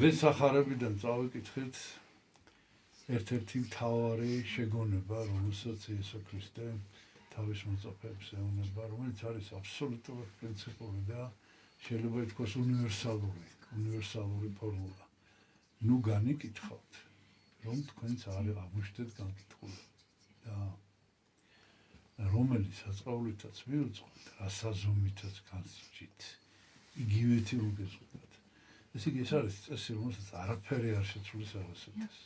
დღეს სახარებიდან წავიკითხეთ ერთ-ერთი მთავარი შეგონება, რომელსაც იესო ქრისტე თავის მოწაფეებს ეუბნება, რომელიც არის აბსოლუტურად პრინციპული და შეიძლება ითქვას უნივერსალური ფორმულა. ნუ განიკითხავთ, რომ თქვენც არ აღმოჩნდეთ განკითხული და რომელი საწყავლითაც მივუძღვით, რასაზომითაც განსჯით, იგივეთი რომ გეზღუდათ. ეს იგი ეს არის წესი, რომელსაც არაფერი არ შეცვლის აღასრულეს.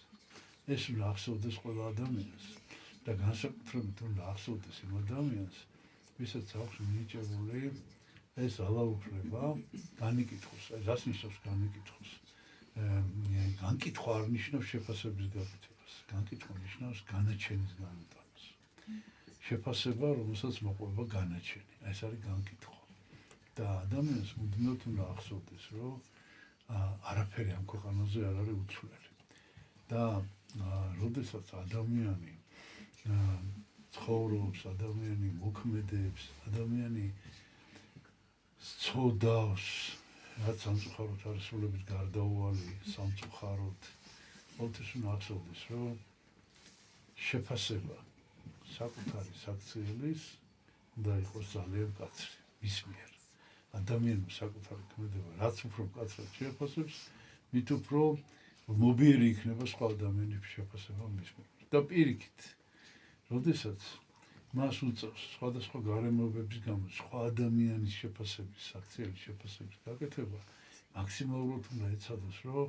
ეს უნდა ახსოვდეს ყველა ადამიანს და განსაკუთრებით უნდა ახსოვდეს იმ ადამიანს, ვისაც აქვს მინიჭებული ეს ძალაუფლება განიკითხოს. რას ნიშნავს განიკითხოს? განკითხვა არ ნიშნავს შეფასების გაკეთებას. განკითხვა ნიშნავს განაჩენის განუტანას. შეფასება, რომელსაც მოყვება განაჩენი. ეს არის განკითხვა. და ადამიანს მუდმივად უნდა ახსოვდეს, რომ არაფერი ამ ქვეყანაზე არ არის უცვლელი. და როდესაც ადამიანი ცხოვრობს, ადამიანი მოქმედებს, ადამიანი სწოდავს, რაც სამწუხაროდ არის სულებით გარდაუვალი, სამწუხაროდ, ყოველთვის უნდა ახსოვდეს, რომ შეფასება საკუთარი საქციელის უნდა იყოს ძალიან მკაცრი მის მიერ. ადამიანმა საკუთარი ქმედება, რაც უფრო მკაცრად შეაფასებს, მით უფრო მობიერი იქნება სხვა ადამიანების შეფასება მის მიერ. და პირიქით, როდესაც მას უწევს სხვადასხვა გარემოებების გამო სხვა ადამიანის შეფასების, საქციელის შეფასების გაკეთება, მაქსიმალურად უნდა ეცადოს, რომ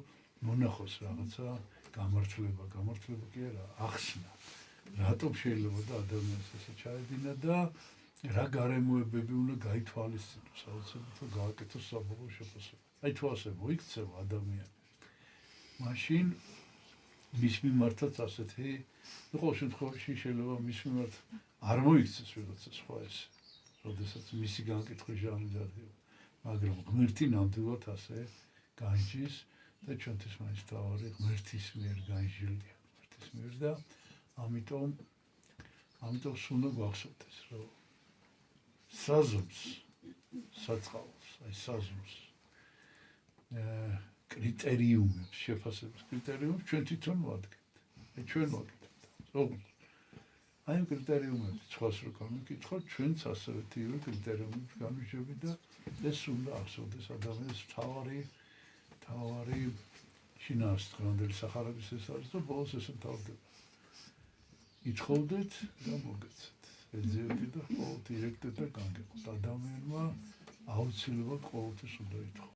მონახოს რაღაცა გამართლება კი არა, ახსნა. რატომ შეიძლება და ადამიანს ესე ჩაედინა და რა გარემოებები უნდა გაითვალისწინოს, აუცილებლად რომ გააკეთოს საბოლოო შეფასება. აი თუ ასე მოიქცევა ადამიანი, მაშინ მის მიმართაც ასეთი, ყოველ შემთხვევაში შეიძლება მის მიმართ არ მოიქცეს ვიღაცა სხვა ეს, როდესაც მისი განკითხვის ჟამი დადგება, მაგრამ ღმერთი ნამდვილად ასე განჯის და ჩვენთვის მაინც თავი ღმერთის მიერ განჯილია, ღმერთის მიერ და ამიტომ უნდა გვახსოვდეს, რომ საზომს, საწყალოს, აი საზომს კრიტერიუმებს, შეფასების კრიტერიუმებს ჩვენ თვითონ ვადგენთ. აი ჩვენ ვაკეთებთ. ოღონდ აი ამ კრიტერიუმებს სხვას რო განვიკითხავთ, ჩვენც ასევე თივე კრიტერიუმებს განვიშვებით და ეს უნდა ახსოვდეს ადამიანს თავარი შინაარსდღეობრივი სახარების ეს არის და ბოლოს ესე მთავრდება. ითხოვდეთ და მოგეცეთ. ეძებდით და ყოველთვის ირეკდეთ და განგებთ. ადამიანმა აუცილებლად ყოველთვის უნდა ითხოვოს.